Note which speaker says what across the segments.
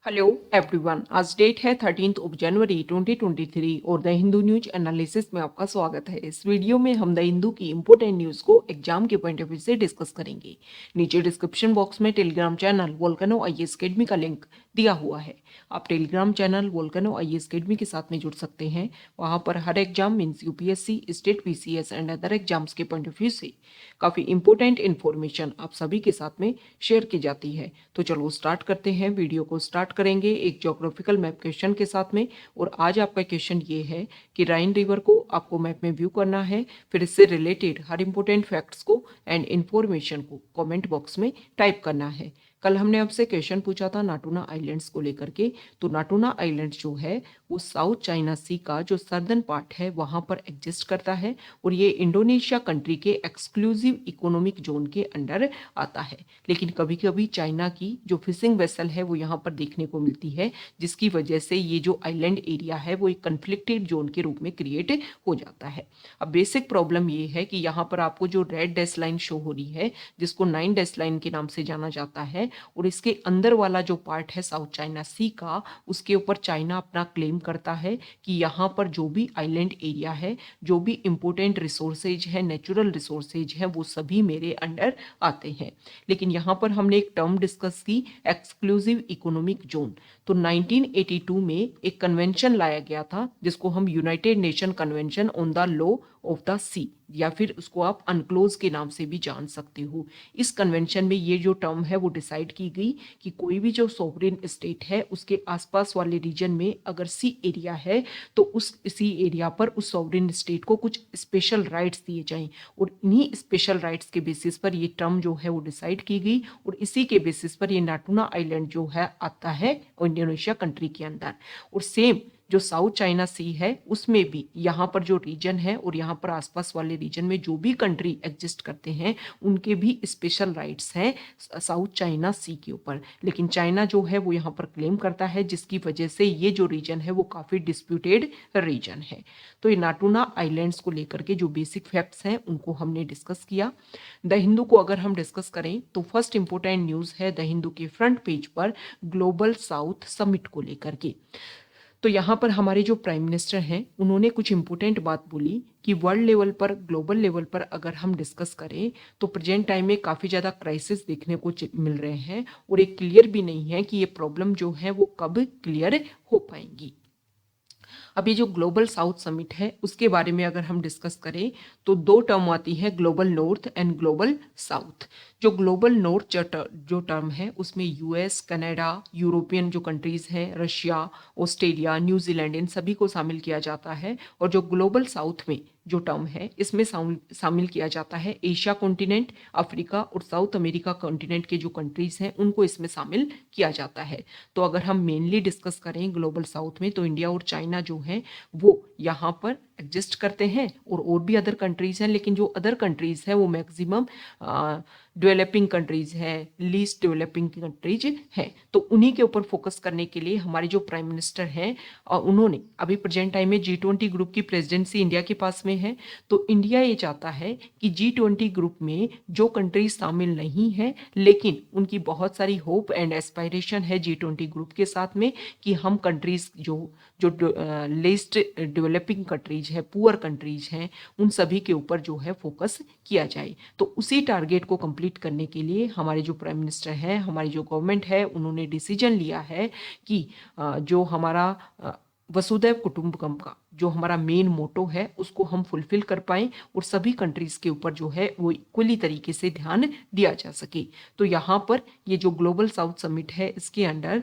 Speaker 1: Hello everyone, आज date है 13 जनवरी 2023 और द हिंदू न्यूज एनालिसिस में आपका स्वागत है। इस वीडियो में हम द हिंदू की इंपोर्टेंट न्यूज को एग्जाम के पॉइंट ऑफ व्यू से डिस्कस करेंगे। नीचे डिस्क्रिप्शन बॉक्स में Telegram channel Volcano IAS Academy का लिंक दिया हुआ है। आप Telegram channel Volcano IAS Academy के साथ में जुड़ सकते हैं। वहां पर हर exam means UPSC, state PCS and other exams के पॉइंट ऑफ व्यू से काफी इंपॉर्टेंट इन्फॉर्मेशन आप सभी के साथ में शेयर की जाती है। तो चलो स्टार्ट करते हैं। वीडियो को स्टार्ट करेंगे एक ज्योग्राफिकल मैप क्वेश्चन के साथ में। और आज आपका क्वेश्चन ये है कि राइन रिवर को आपको मैप में व्यू करना है, फिर इससे रिलेटेड हर इंपॉर्टेंट फैक्ट्स को एंड इंफॉर्मेशन को कमेंट बॉक्स में टाइप करना है। कल हमने आपसे क्वेश्चन पूछा था नाटूना आइलैंड्स को लेकर के। तो नाटूना आइलैंड जो है वो साउथ चाइना सी का जो सर्दर्न पार्ट है वहां पर एग्जिस्ट करता है और ये इंडोनेशिया कंट्री के एक्सक्लूसिव इकोनॉमिक जोन के अंडर आता है। लेकिन कभी कभी चाइना की जो फिशिंग वेसल है वो यहाँ पर देखने को मिलती है, जिसकी वजह से ये जो आइलैंड एरिया है वो एक कन्फ्लिक्टेड जोन के रूप में क्रिएट हो जाता है। अब बेसिक प्रॉब्लम ये है कि यहाँ पर आपको जो रेड डैश लाइन शो हो रही है, जिसको 9 डैश लाइन के नाम से जाना जाता है, और इसके अंदर वाला जो पार्ट है साउथ चाइना सी का, उसके ऊपर चाइना अपना क्लेम करता है कि यहाँ पर जो भी आइलैंड एरिया है, जो भी इंपोर्टेंट रिसोर्सेज है, नेचुरल रिसोर्सेज है, वो सभी मेरे अंडर आते हैं। लेकिन यहाँ पर हमने एक टर्म डिस्कस की, एक्सक्लूसिव इकोनॉमिक जोन। तो 1982 में एक कन्वेंशन लाया गया था जिसको हम United Nation Convention on the Law of the Sea, या फिर उसको आप अनक्लोज के नाम से भी जान सकते हो। इस कन्वेंशन में ये जो टर्म है वो डिसाइड की गई कि कोई भी जो सॉवरेन स्टेट है उसके आसपास वाले रीजन में अगर सी एरिया है तो उस सी एरिया पर उस सॉवरेन स्टेट को कुछ स्पेशल राइट्स दिए जाएं। और इन्हीं स्पेशल राइट्स के बेसिस पर ये टर्म जो है वो डिसाइड की गई और इसी के बेसिस पर ये नाटूना आइलैंड जो है आता है इंडोनेशिया कंट्री के अंदर। और सेम जो साउथ चाइना सी है उसमें भी यहाँ पर जो रीजन है और यहाँ पर आसपास वाले रीजन में जो भी कंट्री एग्जिस्ट करते हैं उनके भी स्पेशल राइट्स हैं साउथ चाइना सी के ऊपर। लेकिन चाइना जो है वो यहाँ पर क्लेम करता है, जिसकी वजह से ये जो रीजन है वो काफी डिस्प्यूटेड रीजन है। तो ये नाटूना आइलैंड्स को लेकर के जो बेसिक फैक्ट्स हैं उनको हमने डिस्कस किया। द हिंदू को अगर हम डिस्कस करें तो फर्स्ट इंपोर्टेंट न्यूज है द हिंदू के फ्रंट पेज पर ग्लोबल साउथ समिट को लेकर के। तो यहाँ पर हमारे जो प्राइम मिनिस्टर हैं उन्होंने कुछ इंपॉर्टेंट बात बोली कि वर्ल्ड लेवल पर, ग्लोबल लेवल पर अगर हम डिस्कस करें तो प्रेजेंट टाइम में काफ़ी ज़्यादा क्राइसिस देखने को मिल रहे हैं और ये क्लियर भी नहीं है कि ये प्रॉब्लम जो है वो कब क्लियर हो पाएंगी। अब ये जो ग्लोबल साउथ समिट है उसके बारे में अगर हम डिस्कस करें तो दो टर्म आती है, global north and global south. जो ग्लोबल नॉर्थ जो टर्म है उसमें यूएस, कनाडा, यूरोपियन जो कंट्रीज हैं, रशिया, ऑस्ट्रेलिया, न्यूजीलैंड, इन सभी को शामिल किया जाता है। और जो ग्लोबल साउथ में जो टर्म है इसमें शामिल किया जाता है एशिया कॉन्टिनेंट, अफ्रीका और साउथ अमेरिका कॉन्टिनेंट के जो कंट्रीज हैं उनको इसमें शामिल किया जाता है। तो अगर हम मेनली डिस्कस करें ग्लोबल साउथ में तो इंडिया और चाइना जो है वो यहाँ पर एग्जिस्ट करते हैं और भी अदर कंट्रीज हैं। लेकिन जो अदर कंट्रीज हैं वो मैक्सिमम डेवलपिंग कंट्रीज हैं, लीस्ट डेवलपिंग कंट्रीज हैं। तो उन्हीं के ऊपर फोकस करने के लिए हमारे जो प्राइम मिनिस्टर हैं उन्होंने अभी प्रेजेंट टाइम में G20 ग्रुप की प्रेसिडेंसी इंडिया के पास में है। तो इंडिया ये चाहता है कि G20 ग्रुप में जो कंट्रीज शामिल नहीं है लेकिन उनकी बहुत सारी होप एंड एस्पायरेशन है G20 ग्रुप के साथ में कि हम कंट्रीज जो जो लिस्ट डेवलपिंग कंट्रीज है, पुअर कंट्रीज हैं, उन सभी के ऊपर जो है फोकस किया जाए। तो उसी टारगेट को कंप्लीट करने के लिए हमारे जो प्राइम मिनिस्टर हैं, हमारी जो गवर्नमेंट है, उन्होंने डिसीजन लिया है कि जो हमारा वसुधैव कुटुंबकम का जो हमारा मेन मोटो है उसको हम फुलफिल कर पाएं और सभी कंट्रीज के ऊपर जो है वो इक्वली तरीके से ध्यान दिया जा सके। तो यहाँ पर ये जो ग्लोबल साउथ समिट है इसके अंडर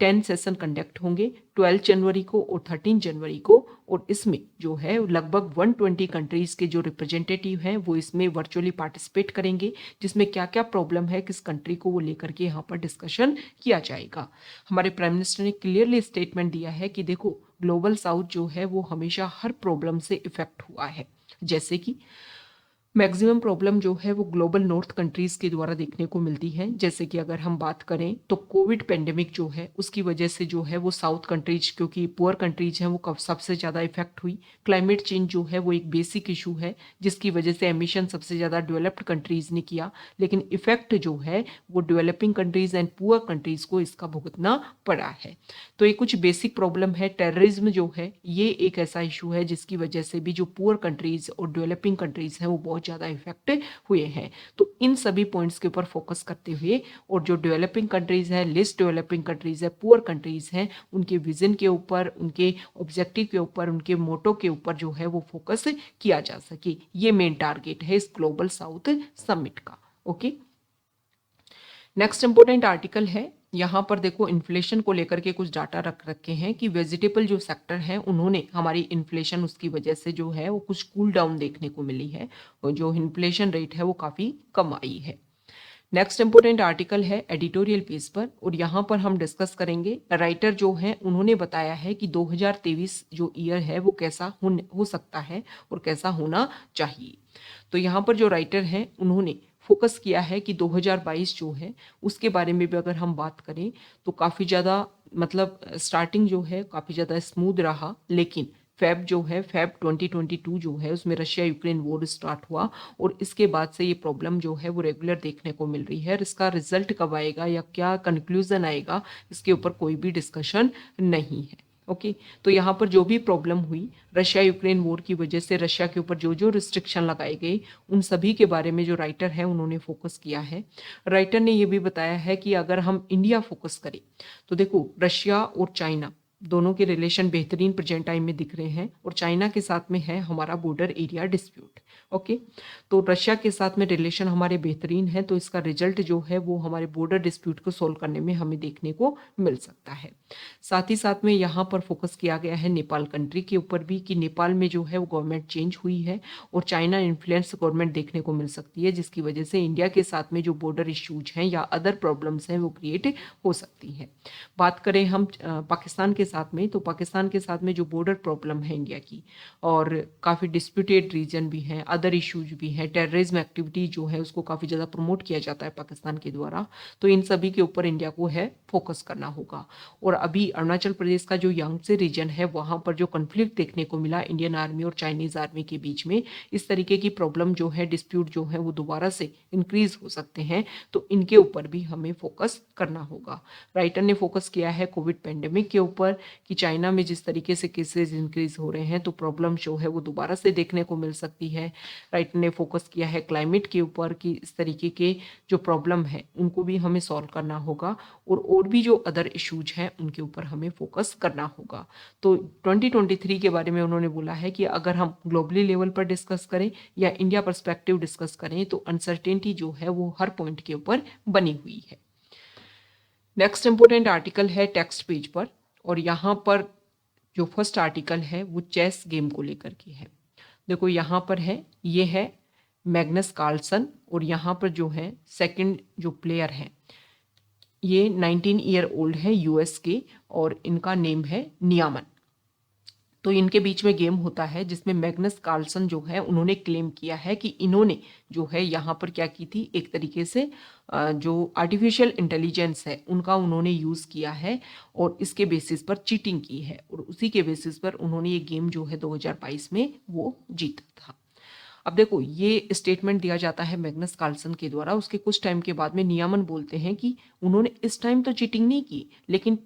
Speaker 1: 10 सेशन कंडक्ट होंगे, 12 जनवरी को और 13 जनवरी को। और इसमें जो है लगभग 120 कंट्रीज के जो रिप्रेजेंटेटिव हैं वो इसमें वर्चुअली पार्टिसिपेट करेंगे, जिसमें क्या क्या प्रॉब्लम है किस कंट्री को वो लेकर के यहाँ पर डिस्कशन किया जाएगा। हमारे प्राइम मिनिस्टर ने क्लियरली स्टेटमेंट दिया है कि देखो ग्लोबल साउथ जो है वो हमेशा हर प्रॉब्लम से इफेक्ट हुआ है, जैसे कि मैक्सिमम प्रॉब्लम जो है वो ग्लोबल नॉर्थ कंट्रीज के द्वारा देखने को मिलती है। जैसे कि अगर हम बात करें तो कोविड पेंडेमिक जो है उसकी वजह से जो है वो साउथ कंट्रीज, क्योंकि पुअर कंट्रीज हैं, वो सबसे ज़्यादा इफेक्ट हुई। क्लाइमेट चेंज जो है वो एक बेसिक इशू है जिसकी वजह से एमिशन सबसे ज़्यादा डेवलप्ड कंट्रीज ने किया, लेकिन इफेक्ट जो है वो developing countries and poor countries को इसका भुगतना पड़ा है। तो ये कुछ बेसिक प्रॉब्लम है। टेररिज्म जो है ये एक ऐसा इशू है जिसकी वजह से भी जो पुअर कंट्रीज और डेवलपिंग कंट्रीज हैं वो बहुत ज़्यादा इफेक्ट हुए हैं। तो इन सभी पॉइंट्स के ऊपर फोकस करते हुए, और जो डेवलपिंग कंट्रीज है, लिस्ट डेवलपिंग कंट्रीज है, पुअर कंट्रीज हैं, उनके विजन के ऊपर, उनके ऑब्जेक्टिव के ऊपर, उनके मोटो के ऊपर जो है वो फोकस किया जा सके, ये मेन टारगेट है इस ग्लोबल साउथ समिट का। ओके, नेक्स्ट इंपोर्टेंट आर्टिकल है। यहाँ पर देखो इन्फ्लेशन को लेकर के कुछ डाटा रख रखे हैं कि वेजिटेबल जो सेक्टर है उन्होंने हमारी इन्फ्लेशन उसकी वजह से जो है वो कुछ कूल डाउन देखने को मिली है, और जो इन्फ्लेशन रेट है वो काफ़ी कम आई है। नेक्स्ट इंपोर्टेंट आर्टिकल है एडिटोरियल पेज पर, और यहाँ पर हम डिस्कस करेंगे। राइटर जो है उन्होंने बताया है कि 2023 जो ईयर है वो कैसा हो सकता है और कैसा होना चाहिए। तो यहाँ पर जो राइटर हैं उन्होंने फोकस किया है कि 2022 जो है उसके बारे में भी अगर हम बात करें तो काफ़ी ज़्यादा, मतलब स्टार्टिंग जो है काफ़ी ज़्यादा स्मूथ रहा, लेकिन फैब 2022 जो है उसमें रशिया यूक्रेन वॉर स्टार्ट हुआ, और इसके बाद से ये प्रॉब्लम जो है वो रेगुलर देखने को मिल रही है। और इसका रिजल्ट कब आएगा या क्या कंक्लूजन आएगा इसके ऊपर कोई भी डिस्कशन नहीं है। ओके, तो यहाँ पर जो भी प्रॉब्लम हुई रशिया यूक्रेन वॉर की वजह से, रशिया के ऊपर जो जो रिस्ट्रिक्शन लगाए गए, उन सभी के बारे में जो राइटर है उन्होंने फोकस किया है। राइटर ने ये भी बताया है कि अगर हम इंडिया फोकस करें तो देखो रशिया और चाइना दोनों के रिलेशन बेहतरीन प्रेजेंट टाइम में दिख रहे हैं, और चाइना के साथ में है हमारा बॉर्डर एरिया डिस्प्यूट। ओके, तो रशिया के साथ में रिलेशन हमारे बेहतरीन है, तो इसका रिजल्ट जो है वो हमारे बॉर्डर डिस्प्यूट को सोल्व करने में हमें देखने को मिल सकता है। साथ ही साथ में यहाँ पर फोकस किया गया है नेपाल कंट्री के ऊपर भी, कि नेपाल में जो है वो गवर्नमेंट चेंज हुई है और चाइना इन्फ्लुएंस गवर्नमेंट देखने को मिल सकती है, जिसकी वजह से इंडिया के साथ में जो बॉर्डर इश्यूज हैं या अदर प्रॉब्लम्स हैं वो क्रिएट हो सकती हैं। बात करें हम पाकिस्तान के साथ में, तो पाकिस्तान के साथ में जो बॉर्डर प्रॉब्लम है इंडिया की, और काफ़ी डिस्प्यूटेड रीजन भी हैं, अदर इश्यूज भी हैं, टेररिज्म एक्टिविटी जो है उसको काफ़ी ज़्यादा प्रमोट किया जाता है पाकिस्तान के द्वारा, तो इन सभी के ऊपर इंडिया को है फोकस करना होगा। और अभी अरुणाचल प्रदेश का जो यांगसे रीजन है वहाँ पर जो कन्फ्लिक्ट देखने को मिला इंडियन आर्मी और चाइनीज़ आर्मी के बीच में, इस तरीके की प्रॉब्लम जो है, डिस्प्यूट जो है वो दोबारा से इंक्रीज हो सकते हैं, तो इनके ऊपर भी हमें फोकस करना होगा। राइटर ने फोकस किया है कोविड पेंडेमिक के ऊपर, कि चाइना में जिस तरीके से केसेस इंक्रीज हो रहे हैं तो प्रॉब्लम जो है वो दोबारा से देखने को मिल सकती है। राइटर ने फोकस किया है क्लाइमेट के ऊपर, कि इस तरीके के जो प्रॉब्लम है उनको भी हमें सॉल्व करना होगा, और भी जो अदर इश्यूज हैं उनके ऊपर हमें फोकस करना होगा। तो 2023 के बारे में उन्होंने बोला है कि अगर हम ग्लोबली लेवल पर डिस्कस करें या इंडिया पर्सपेक्टिव डिस्कस करें तो अनसर्टेनिटी जो है वो हर पॉइंट के ऊपर बनी हुई है। नेक्स्ट इंपोर्टेंट आर्टिकल है टेक्स्ट पेज पर, और यहाँ पर जो फर्स्ट आर्टिकल है वो चेस गेम को लेकर के है। देखो यहाँ पर है, ये है मैग्नस कार्लसन, और यहाँ पर जो है सेकंड जो प्लेयर है ये 19 ईयर ओल्ड है यूएस के, और इनका नेम है नियामन। तो इनके बीच में गेम होता है जिसमें मैग्नस कार्लसन जो है उन्होंने क्लेम किया है कि इन्होंने जो है यहाँ पर क्या की थी, एक तरीके से जो आर्टिफिशियल इंटेलिजेंस है उनका उन्होंने यूज़ किया है, और इसके बेसिस पर चीटिंग की है, और उसी के बेसिस पर उन्होंने ये गेम जो है 2022 में वो जीता था। अब देखो ये स्टेटमेंट दिया जाता है मैग्नस कार्लसन के द्वारा, उसके कुछ टाइम के बाद में नियामन बोलते हैं कि उन्होंने इस टाइम तो चीटिंग नहीं की, लेकिन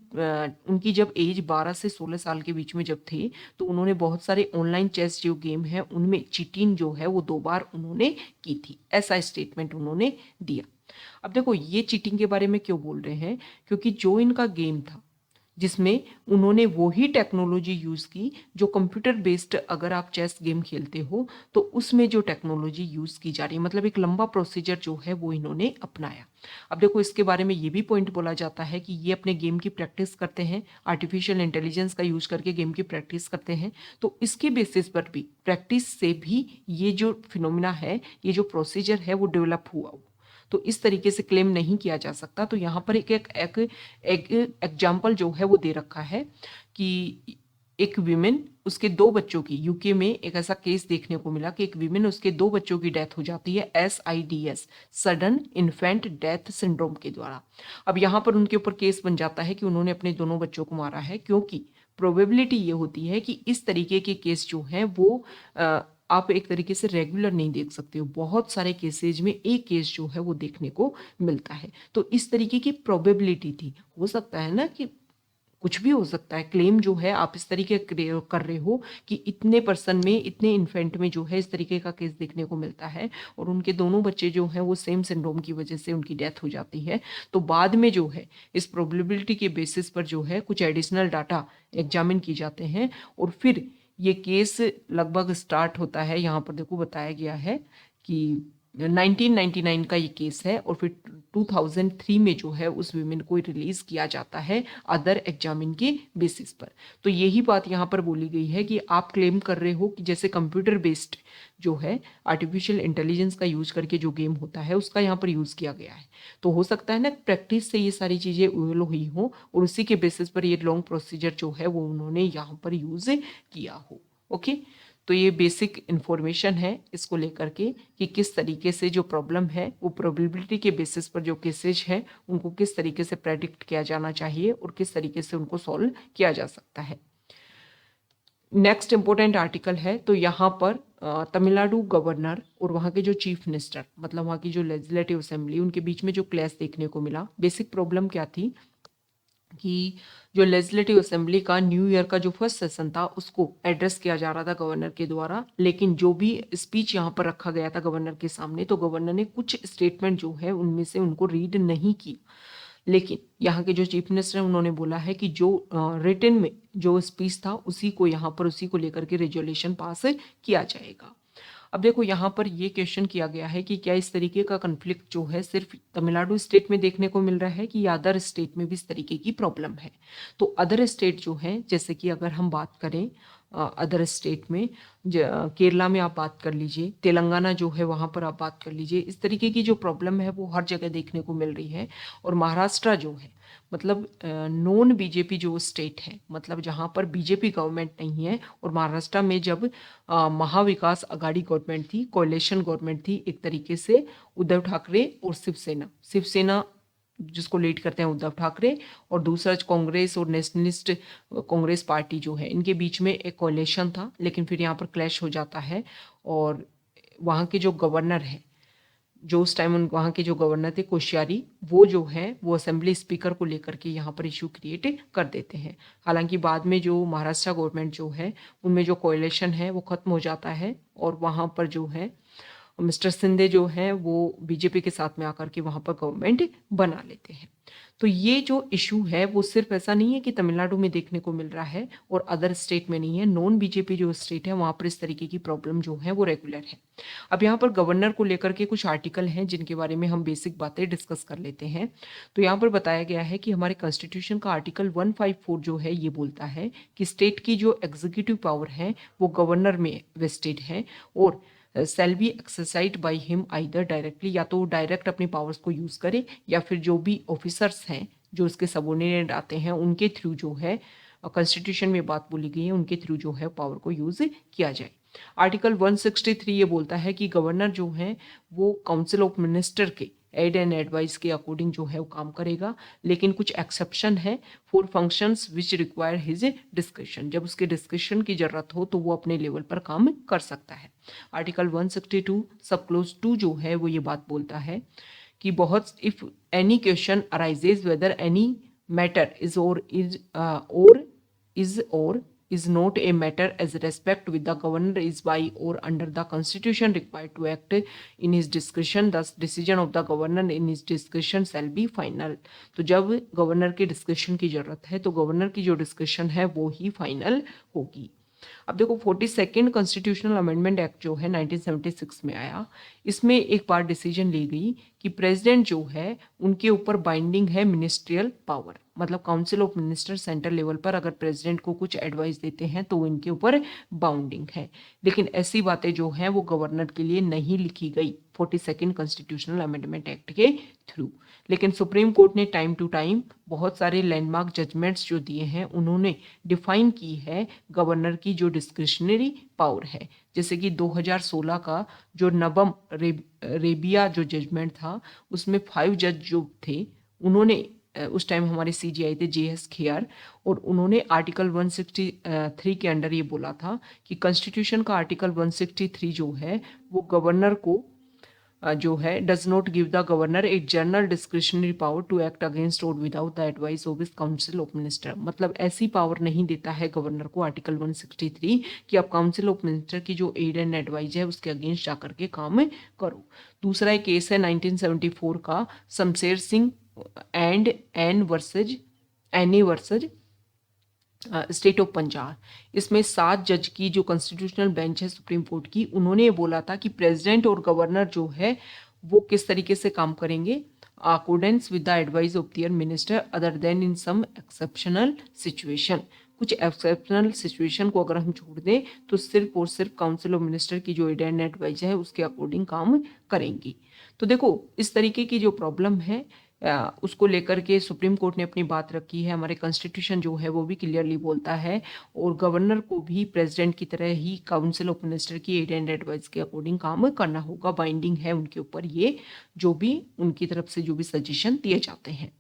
Speaker 1: उनकी जब एज 12 से 16 साल के बीच में जब थे तो उन्होंने बहुत सारे ऑनलाइन चेस जो गेम है उनमें चीटिंग जो है वो 2 बार उन्होंने की थी, ऐसा स्टेटमेंट उन्होंने दिया। अब देखो ये चीटिंग के बारे में क्यों बोल रहे हैं, क्योंकि जो इनका गेम था जिसमें उन्होंने वही टेक्नोलॉजी यूज़ की जो कंप्यूटर बेस्ड, अगर आप चेस गेम खेलते हो तो उसमें जो टेक्नोलॉजी यूज़ की जा रही है, मतलब एक लंबा प्रोसीजर जो है वो इन्होंने अपनाया। अब देखो इसके बारे में ये भी पॉइंट बोला जाता है कि ये अपने गेम की प्रैक्टिस करते हैं, आर्टिफिशियल इंटेलिजेंस का यूज़ करके गेम की प्रैक्टिस करते हैं, तो इसके बेसिस पर भी, प्रैक्टिस से भी ये जो फिनोमिना है, ये जो प्रोसीजर है वो डेवलप हुआ। तो इस तरीके से क्लेम नहीं किया जा सकता। तो यहाँ पर एक एग्जाम्पल जो है वो दे रखा है कि एक विमेन उसके 2 बच्चों की, यूके में एक ऐसा केस देखने को मिला कि एक विमेन उसके 2 बच्चों की डेथ हो जाती है SIDS, sudden infant death syndrome के द्वारा। अब यहाँ पर उनके ऊपर केस बन जाता है कि उन्होंने अपने दोनों बच्चों को मारा है, क्योंकि प्रोबेबिलिटी ये होती है कि इस तरीके के केस जो हैं वो आप एक तरीके से रेगुलर नहीं देख सकते हो, बहुत सारे केसेज में एक केस जो है वो देखने को मिलता है। तो इस तरीके की प्रोबेबिलिटी थी। हो सकता है ना कि कुछ भी हो सकता है, क्लेम जो है आप इस तरीके कर रहे हो कि इतने पर्सन में, इतने इन्फेंट में जो है इस तरीके का केस देखने को मिलता है और उनके दोनों बच्चे जो हैं वो सेम सिंड्रोम की वजह से उनकी डेथ हो जाती है। तो बाद में जो है इस प्रोबेबिलिटी के बेसिस पर जो है कुछ एडिशनल डाटा एग्जामिन किए जाते हैं और फिर ये केस लगभग स्टार्ट होता है। यहाँ पर देखो बताया गया है कि 1999 का ये केस है और फिर 2003 में जो है उस विमेन को रिलीज किया जाता है अदर एग्जामिन के बेसिस पर। तो यही बात यहाँ पर बोली गई है कि आप क्लेम कर रहे हो कि जैसे कंप्यूटर बेस्ड जो है आर्टिफिशियल इंटेलिजेंस का यूज करके जो गेम होता है उसका यहाँ पर यूज किया गया है। तो हो सकता है ना प्रैक्टिस से ये सारी चीजें हुई हो और उसी के बेसिस पर ये लॉन्ग प्रोसीजर जो है वो उन्होंने यहाँ पर यूज किया हो। ओके, तो ये बेसिक इन्फॉर्मेशन है इसको लेकर के कि किस तरीके से जो प्रॉब्लम है वो प्रोबेबिलिटी के बेसिस पर जो केसेज हैं उनको किस तरीके से प्रेडिक्ट किया जाना चाहिए और किस तरीके से उनको सॉल्व किया जा सकता है। नेक्स्ट इंपॉर्टेंट आर्टिकल है, तो यहाँ पर तमिलनाडु गवर्नर और वहाँ के जो चीफ मिनिस्टर, मतलब वहाँ की जो लेजिस्लेटिव असेंबली, उनके बीच में जो क्लैश देखने को मिला। बेसिक प्रॉब्लम क्या थी कि जो लेजिस्लेटिव असेंबली का न्यू ईयर का जो फर्स्ट सेशन था उसको एड्रेस किया जा रहा था गवर्नर के द्वारा, लेकिन जो भी स्पीच यहाँ पर रखा गया था गवर्नर के सामने, तो गवर्नर ने कुछ स्टेटमेंट जो है उनमें से उनको रीड नहीं की। लेकिन यहाँ के जो चीफ मिनिस्टर हैं उन्होंने बोला है कि जो रिटन में जो स्पीच था उसी को यहाँ पर उसी को लेकर के रेजोल्यूशन पास किया जाएगा। अब देखो यहाँ पर ये क्वेश्चन किया गया है कि क्या इस तरीके का कन्फ्लिक्ट जो है सिर्फ तमिलनाडु स्टेट में देखने को मिल रहा है कि अदर स्टेट में भी इस तरीके की प्रॉब्लम है। तो अदर स्टेट जो है, जैसे कि अगर हम बात करें अदर स्टेट में, केरला में आप बात कर लीजिए, तेलंगाना जो है वहाँ पर आप बात कर लीजिए, इस तरीके की जो प्रॉब्लम है वो हर जगह देखने को मिल रही है। और महाराष्ट्र जो है, मतलब नॉन बीजेपी जो स्टेट है, मतलब जहाँ पर बीजेपी गवर्नमेंट नहीं है, और महाराष्ट्र में जब महाविकास आघाड़ी गवर्नमेंट थी, कोalition गवर्नमेंट थी एक तरीके से, उद्धव ठाकरे और शिवसेना जिसको लीड करते हैं उद्धव ठाकरे, और दूसरा कांग्रेस और नेशनलिस्ट कांग्रेस पार्टी जो है, इनके बीच में एक कोalition था। लेकिन फिर यहाँ पर क्लैश हो जाता है और वहाँ के जो गवर्नर है, जो उस टाइम वहाँ के जो गवर्नर थे कोश्यारी, वो जो है वो असेंबली स्पीकर को लेकर के यहाँ पर इशू क्रिएट कर देते हैं। हालांकि बाद में जो महाराष्ट्र गवर्नमेंट जो है उनमें जो कोalition है वो खत्म हो जाता है और वहाँ पर जो है मिस्टर शिंदे जो है वो बीजेपी के साथ में आकर के वहाँ पर गवर्नमेंट बना लेते हैं। तो ये जो इशू है वो सिर्फ ऐसा नहीं है कि तमिलनाडु में देखने को मिल रहा है और अदर स्टेट में नहीं है, नॉन बीजेपी जो स्टेट है वहाँ पर इस तरीके की प्रॉब्लम जो है वो रेगुलर है। अब यहाँ पर गवर्नर को लेकर के कुछ आर्टिकल हैं जिनके बारे में हम बेसिक बातें डिस्कस कर लेते हैं। तो यहाँ पर बताया गया है कि हमारे कॉन्स्टिट्यूशन का आर्टिकल 154 जो है ये बोलता है कि स्टेट की जो एग्जीक्यूटिव पावर है वो गवर्नर में वेस्टेड है और shall be exercise by him either directly, या तो डायरेक्ट अपनी पावर्स को यूज करे या फिर जो भी ऑफिसर्स हैं जो उसके सबऑर्डिनेट आते हैं उनके थ्रू जो है, कॉन्स्टिट्यूशन में बात बोली गई है, उनके थ्रू जो है पावर को यूज किया जाए। आर्टिकल 163 ये बोलता है कि गवर्नर जो है वो काउंसिल ऑफ मिनिस्टर के एड एंड एडवाइस के अकॉर्डिंग जो है वो काम करेगा, लेकिन कुछ एक्सेप्शन है for functions which require his discussion, जब उसके डिस्कशन की जरूरत हो तो वो अपने लेवल पर काम कर सकता है। आर्टिकल 162 सब क्लोज 2 जो है वो ये बात बोलता है कि बहुत if any question arises whether any matter is not a matter as respect with the governor is by or under the constitution required to act in his discretion, thus decision of the governor in his discretion shall be final। तो जब governor के discussion की जरूरत है तो governor की जो discussion है वो ही फाइनल होगी। अब देखो 42nd कॉन्स्टिट्यूशनल अमेंडमेंट एक्ट जो है 1976 में आया, इसमें एक बार डिसीजन ली गई कि प्रेसिडेंट जो है उनके ऊपर बाइंडिंग है मिनिस्ट्रियल पावर, मतलब council of minister central level पर अगर प्रेसिडेंट को कुछ एडवाइस देते हैं तो इनके ऊपर बाउंडिंग है। लेकिन ऐसी बातें जो हैं वो गवर्नर के लिए नहीं लिखी गई 42nd कॉन्स्टिट्यूशनल अमेंडमेंट एक्ट के थ्रू। लेकिन सुप्रीम कोर्ट ने टाइम टू टाइम बहुत सारे लैंडमार्क जजमेंट्स जो दिए हैं, उन्होंने डिफाइन की है गवर्नर की जो डिस्क्रिशनरी पावर है। जैसे कि 2016 का जो नवम रेबिया जो जजमेंट था, उसमें 5 जज जो थे, उन्होंने उस टाइम हमारे सीजीआई थे JS खेयर, और उन्होंने आर्टिकल 163 के अंडर ये बोला था कि कॉन्स्टिट्यूशन का आर्टिकल 163 जो है वो गवर्नर को जो है does not give the governor a general discretionary power to act against और without the advice of his council of minister. मतलब ऐसी पावर नहीं देता है गवर्नर को आर्टिकल 163 कि आप काउंसिल ऑफ मिनिस्टर की जो एड एंड एडवाइस है उसके अगेंस्ट जाकर के काम करो। दूसरा एक केस है 1974 का Shamsher Singh and an versus any versus state of Punjab. इसमें 7 जज की जो कॉन्स्टिट्यूशनल बेंच है सुप्रीम कोर्ट की, उन्होंने ये बोला था कि प्रेसिडेंट और गवर्नर जो है वो किस तरीके से काम करेंगे, accordance with the advice of their minister other than in some exceptional situation. कुछ एक्सेप्शनल सिचुएशन को अगर हम छोड़ दें तो सिर्फ और सिर्फ काउंसिल ऑफ मिनिस्टर की जो एड एंड एडवाइस है उसके अकॉर्डिंग काम करेंगी। तो देखो इस तरीके की जो प्रॉब्लम है उसको लेकर के सुप्रीम कोर्ट ने अपनी बात रखी है। हमारे कॉन्स्टिट्यूशन जो है वो भी क्लियरली बोलता है, और गवर्नर को भी प्रेसिडेंट की तरह ही काउंसिल ऑफ मिनिस्टर की एड एंड एडवाइस के अकॉर्डिंग काम करना होगा। बाइंडिंग है उनके ऊपर ये जो भी उनकी तरफ से जो भी सजेशन दिए जाते हैं।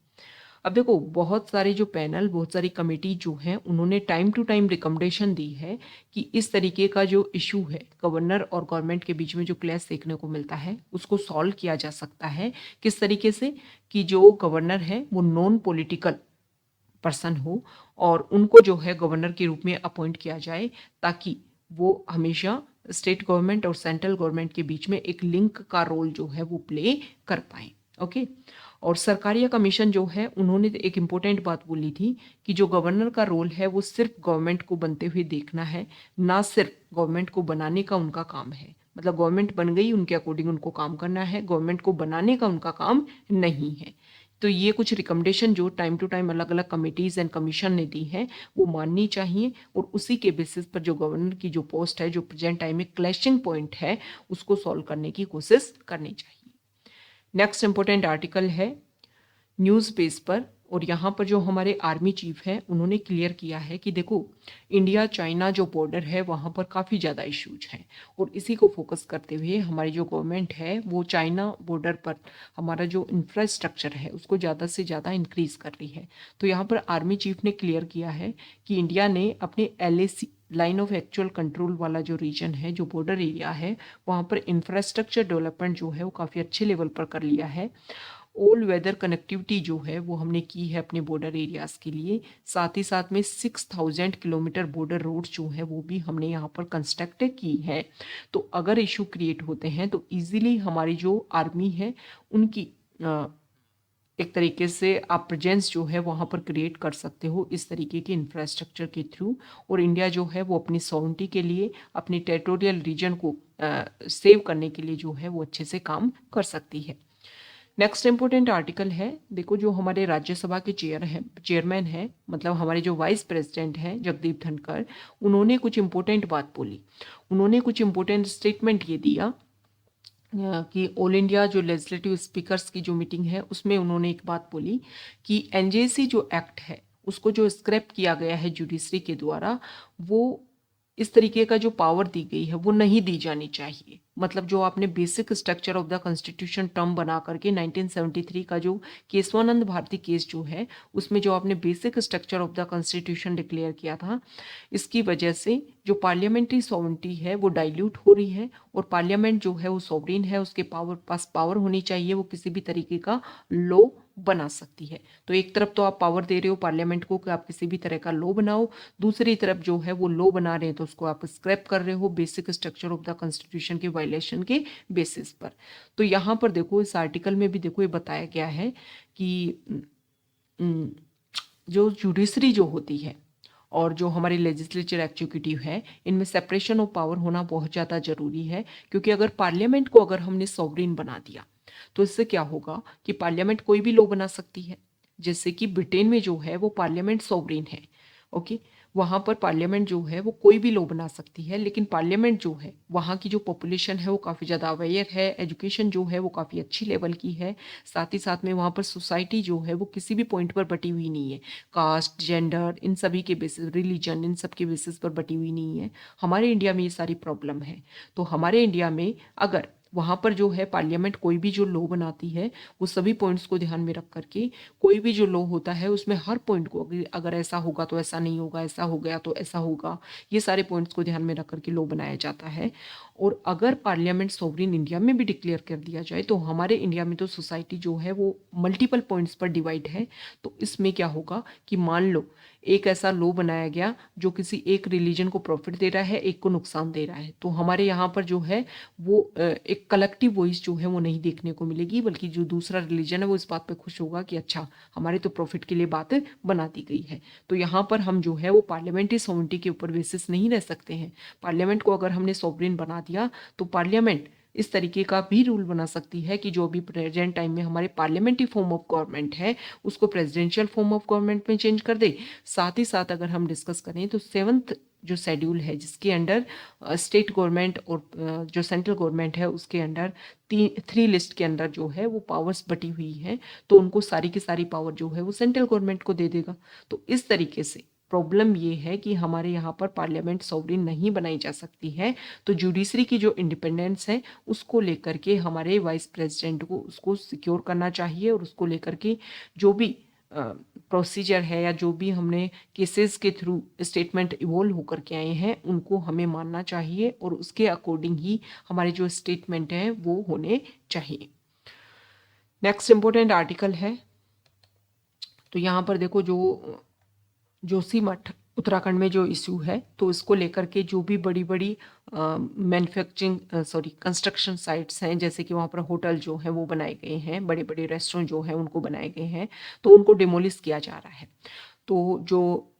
Speaker 1: अब देखो बहुत सारे जो पैनल, बहुत सारी कमेटी जो हैं, उन्होंने टाइम टू टाइम रिकमेंडेशन दी है कि इस तरीके का जो इशू है गवर्नर और गवर्नमेंट के बीच में जो क्लैश देखने को मिलता है उसको सॉल्व किया जा सकता है। किस तरीके से कि जो गवर्नर है वो नॉन पॉलिटिकल पर्सन हो और उनको जो है गवर्नर के रूप में अपॉइंट किया जाए, ताकि वो हमेशा स्टेट गवर्नमेंट और सेंट्रल गवर्नमेंट के बीच में एक लिंक का रोल जो है वो प्ले कर पाए। ओके। और सरकारिया कमीशन जो है उन्होंने एक इम्पोर्टेंट बात बोली थी कि जो गवर्नर का रोल है वो सिर्फ गवर्नमेंट को बनते हुए देखना है, ना सिर्फ गवर्नमेंट को बनाने का उनका काम है। मतलब गवर्नमेंट बन गई उनके अकॉर्डिंग उनको काम करना है, गवर्नमेंट को बनाने का उनका काम नहीं है। तो ये कुछ रिकमेंडेशन जो टाइम टू टाइम अलग अलग कमिटीज़ एंड कमीशन ने दी हैं वो माननी चाहिए, और उसी के बेसिस पर जो गवर्नर की जो पोस्ट है, जो प्रेजेंट टाइम में क्लैशिंग पॉइंट है, उसको सॉल्व करने की कोशिश करनी चाहिए। नेक्स्ट इंपॉर्टेंट आर्टिकल है न्यूज़ पेज पर, और यहाँ पर जो हमारे आर्मी चीफ हैं उन्होंने क्लियर किया है कि देखो इंडिया चाइना जो बॉर्डर है वहाँ पर काफ़ी ज़्यादा इश्यूज हैं, और इसी को फोकस करते हुए हमारी जो गवर्नमेंट है वो चाइना बॉर्डर पर हमारा जो इंफ्रास्ट्रक्चर है उसको ज़्यादा से ज़्यादा इंक्रीज कर रही है। तो यहाँ पर आर्मी चीफ ने क्लियर किया है कि इंडिया ने अपने LAC line of actual control वाला जो रीजन है, जो बॉर्डर एरिया है, वहाँ पर इंफ्रास्ट्रक्चर डेवलपमेंट जो है वो काफ़ी अच्छे लेवल पर कर लिया है। ऑल वेदर कनेक्टिविटी जो है वो हमने की है अपने बॉर्डर एरियाज़ के लिए। साथ ही साथ में 6000 किलोमीटर बॉर्डर रोड्स जो है वो भी हमने यहाँ पर कंस्ट्रक्ट की है। तो अगर इशू क्रिएट होते हैं तो इजीली हमारी जो आर्मी है उनकी एक तरीके से आप प्रेजेंस जो है वहाँ पर क्रिएट कर सकते हो इस तरीके के इंफ्रास्ट्रक्चर के थ्रू। और इंडिया जो है वो अपनी सॉवरेनिटी के लिए, अपनी टेरिटोरियल रीजन को सेव करने के लिए जो है वो अच्छे से काम कर सकती है। नेक्स्ट इंपॉर्टेंट आर्टिकल है, देखो जो हमारे राज्यसभा के चेयरमैन हैं, मतलब हमारे जो वाइस प्रेसिडेंट हैं जगदीप धनखड़, उन्होंने कुछ इंपॉर्टेंट बात बोली। उन्होंने कुछ इंपॉर्टेंट स्टेटमेंट ये दिया कि ऑल इंडिया जो लेजिस्लेटिव स्पीकर्स की जो मीटिंग है उसमें उन्होंने एक बात बोली कि NJC जो एक्ट है उसको जो स्क्रैप किया गया है जुडिशरी के द्वारा, वो इस तरीके का जो पावर दी गई है वो नहीं दी जानी चाहिए। मतलब जो आपने basic structure of the constitution term बना करके 1973 का जो केशवानंद भारती केस जो है उसमें जो आपने basic structure of the constitution declare किया था, इसकी वजह से जो पार्लियामेंट्री सॉवरेनिटी है वो डाइल्यूट हो रही है, और पार्लियामेंट जो है वो सॉवरेन है, उसके पास पावर होनी चाहिए, वो किसी भी तरीके का लॉ बना सकती है। तो एक तरफ तो आप पावर दे रहे हो पार्लियामेंट को कि आप किसी भी तरह का लॉ बनाओ, दूसरी तरफ जो है वो लॉ बना रहे हैं तो उसको आप स्क्रैप कर रहे हो basic structure of the constitution के वायलेशन के बेसिस पर। तो यहाँ पर देखो इस आर्टिकल में भी देखो ये बताया गया है कि जो जुडिशरी जो होती है और जो हमारी लेजिस्लेचर एग्जीक्यूटिव है, इनमें सेपरेशन ऑफ पावर होना बहुत ज़्यादा ज़रूरी है। क्योंकि अगर पार्लियामेंट को अगर हमने सॉवरेन बना दिया तो इससे क्या होगा कि पार्लियामेंट कोई भी लॉ बना सकती है। जैसे कि ब्रिटेन में जो है वो पार्लियामेंट सॉवरेन है, ओके, वहाँ पर पार्लियामेंट जो है वो कोई भी लॉ बना सकती है, लेकिन पार्लियामेंट जो है वहाँ की जो पॉपुलेशन है वो काफ़ी ज़्यादा अवेयर है, एजुकेशन जो है वो काफ़ी अच्छी लेवल की है, साथ ही साथ में वहाँ पर सोसाइटी जो है वो किसी भी पॉइंट पर बटी हुई नहीं है, कास्ट, जेंडर, इन सभी के बेसिस, रिलीजन, इन सब के बेसिस पर बटी हुई नहीं है। हमारे इंडिया में ये सारी प्रॉब्लम है। तो हमारे इंडिया में अगर वहाँ पर जो है पार्लियामेंट कोई भी जो लॉ बनाती है वो सभी पॉइंट्स को ध्यान में रख करके, कोई भी जो लॉ होता है उसमें हर पॉइंट को अगर ऐसा होगा तो ऐसा नहीं होगा, ऐसा हो गया तो ऐसा होगा, ये सारे पॉइंट्स को ध्यान में रख करके लॉ बनाया जाता है। और अगर पार्लियामेंट सॉवरिन इंडिया में भी डिक्लेयर कर दिया जाए तो हमारे इंडिया में तो सोसाइटी जो है वो मल्टीपल पॉइंट्स पर डिवाइड है। तो इसमें क्या होगा कि मान लो एक ऐसा लॉ बनाया गया जो किसी एक रिलीजन को प्रॉफिट दे रहा है, एक को नुकसान दे रहा है, तो हमारे यहाँ पर जो है वो एक कलेक्टिव वॉइस जो है वो नहीं देखने को मिलेगी, बल्कि जो दूसरा रिलीजन है वो इस बात पे खुश होगा कि अच्छा हमारे तो प्रॉफिट के लिए बात बना दी गई है। तो यहाँ पर हम जो है वो पार्लियामेंट्री सॉवरिटी के ऊपर बेसिस नहीं रह सकते हैं। पार्लियामेंट को अगर हमने सॉवरिन बना दिया तो पार्लियामेंट इस तरीके का भी रूल बना सकती है कि जो अभी प्रेजेंट टाइम में हमारे पार्लियामेंट्री फॉर्म ऑफ गवर्नमेंट है उसको प्रेसिडेंशियल फॉर्म ऑफ गवर्नमेंट में चेंज कर दे। साथ ही साथ अगर हम डिस्कस करें तो 7th जो शेड्यूल है जिसके अंडर स्टेट गवर्नमेंट और जो सेंट्रल गवर्नमेंट है उसके अंडर 3 लिस्ट के अंदर जो है वो पावर्स बटी हुई है, तो उनको सारी की सारी पावर जो है वो सेंट्रल गवर्नमेंट को दे देगा। तो इस तरीके से प्रॉब्लम ये है कि हमारे यहाँ पर पार्लियामेंट सॉवरिन नहीं बनाई जा सकती है। तो जुडिशरी की जो इंडिपेंडेंस है उसको लेकर के हमारे वाइस प्रेसिडेंट को उसको सिक्योर करना चाहिए, और उसको लेकर के जो भी प्रोसीजर है या जो भी हमने केसेस के थ्रू स्टेटमेंट इवोल्व होकर के आए हैं उनको हमें मानना चाहिए, और उसके अकॉर्डिंग ही हमारे जो स्टेटमेंट हैं वो होने चाहिए। नेक्स्ट इंपॉर्टेंट आर्टिकल है, तो यहाँ पर देखो जो जोशीमठ उत्तराखंड में जो इशू है तो इसको लेकर के जो भी बड़ी बड़ी मैन्युफैक्चरिंग कंस्ट्रक्शन साइट्स हैं, जैसे कि वहाँ पर होटल जो हैं वो बनाए गए हैं, बड़े बड़े रेस्टोरेंट जो हैं उनको बनाए गए हैं, तो उनको डिमोलिश किया जा रहा है। तो जो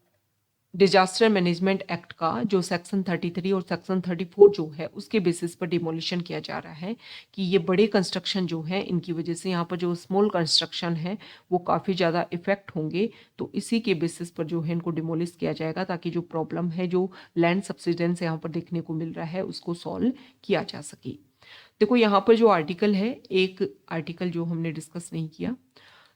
Speaker 1: डिजास्टर मैनेजमेंट एक्ट का जो सेक्शन 33 और सेक्शन 34 जो है उसके बेसिस पर डिमोलिशन किया जा रहा है कि ये बड़े कंस्ट्रक्शन जो है इनकी वजह से यहाँ पर जो स्मॉल कंस्ट्रक्शन है वो काफ़ी ज़्यादा इफेक्ट होंगे, तो इसी के बेसिस पर जो है इनको डिमोलिश किया जाएगा ताकि जो प्रॉब्लम है जो लैंड सब्सिडेंस यहाँ पर देखने को मिल रहा है उसको सॉल्व किया जा सके। देखो यहाँ पर जो आर्टिकल है, एक आर्टिकल जो हमने डिस्कस नहीं किया,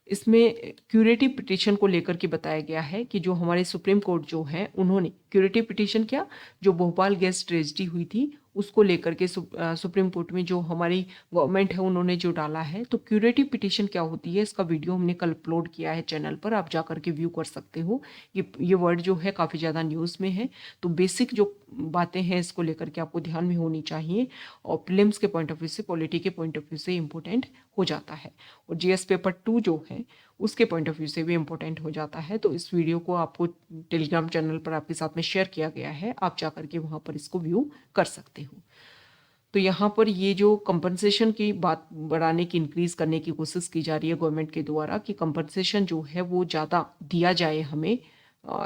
Speaker 1: इसमें क्यूरेटिव पिटीशन को लेकर के बताया गया है कि जो हमारे सुप्रीम कोर्ट जो है उन्होंने क्यूरेटिव पिटीशन क्या, जो भोपाल गैस ट्रेजेडी हुई थी उसको लेकर के सुप्रीम कोर्ट में जो हमारी गवर्नमेंट है उन्होंने जो डाला है, तो क्यूरेटिव पिटीशन क्या होती है इसका वीडियो हमने कल अपलोड किया है चैनल पर, आप जाकर के व्यू कर सकते हो। ये वर्ड जो है काफ़ी ज़्यादा न्यूज़ में है, तो बेसिक जो बातें हैं इसको लेकर के आपको ध्यान में होनी चाहिए, और प्रीलिम्स के पॉइंट ऑफ व्यू से, पॉलिटी के पॉइंट ऑफ व्यू से इंपॉर्टेंट हो जाता है, और जीएस पेपर 2 जो है उसके पॉइंट ऑफ व्यू से भी इम्पोर्टेंट हो जाता है। तो इस वीडियो को आपको टेलीग्राम चैनल पर आपके साथ में शेयर किया गया है, आप जाकर के वहाँ पर इसको व्यू कर सकते हो। तो यहाँ पर ये जो कंपनसेशन की बात बढ़ाने की, इंक्रीज करने की कोशिश की जा रही है गवर्नमेंट के द्वारा कि कंपनसेशन जो है वो ज़्यादा दिया जाए हमें।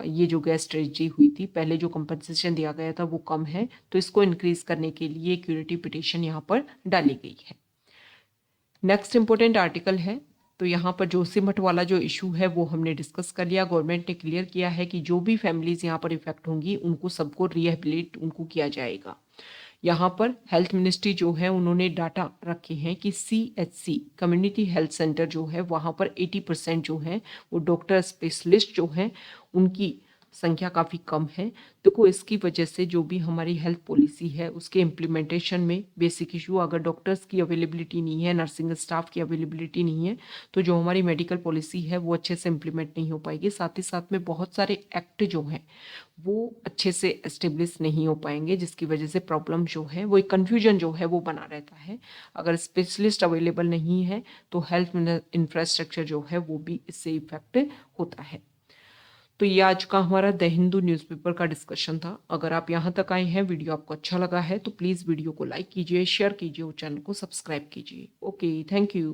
Speaker 1: ये जो गैस ट्रेजेडी हुई थी पहले जो कंपनसेशन दिया गया था वो कम है, तो इसको इंक्रीज करने के लिए क्यूरेटिव पिटीशन यहाँ पर डाली गई है। नेक्स्ट इंपॉर्टेंट आर्टिकल है, तो यहाँ पर जोशीमठ वाला जो इशू है वो हमने डिस्कस कर लिया। गवर्नमेंट ने क्लियर किया है कि जो भी फैमिलीज यहाँ पर इफेक्ट होंगी उनको सबको रिहेबिलिट उनको किया जाएगा। यहाँ पर हेल्थ मिनिस्ट्री जो है उन्होंने डाटा रखे हैं कि CHC कम्युनिटी हेल्थ सेंटर जो है वहाँ पर 80% जो है वो डॉक्टर स्पेशलिस्ट जो हैं उनकी संख्या काफ़ी कम है। देखो इसकी वजह से जो भी हमारी हेल्थ पॉलिसी है उसके इम्प्लीमेंटेशन में बेसिक इशू, अगर डॉक्टर्स की अवेलेबिलिटी नहीं है, नर्सिंग स्टाफ की अवेलेबिलिटी नहीं है, तो जो हमारी मेडिकल पॉलिसी है वो अच्छे से इम्प्लीमेंट नहीं हो पाएगी। साथ ही साथ में बहुत सारे एक्ट जो हैं वो अच्छे से एस्टेब्लिश नहीं हो पाएंगे, जिसकी वजह से प्रॉब्लम जो है वो एक कन्फ्यूजन जो है वो बना रहता है। अगर स्पेशलिस्ट अवेलेबल नहीं है तो हेल्थ इंफ्रास्ट्रक्चर जो है वो भी इससे इफेक्ट होता है। तो ये आज का हमारा द हिंदू न्यूज़पेपर का डिस्कशन था। अगर आप यहाँ तक आए हैं, वीडियो आपको अच्छा लगा है तो प्लीज़ वीडियो को लाइक कीजिए, शेयर कीजिए और चैनल को सब्सक्राइब कीजिए। Okay, thank you.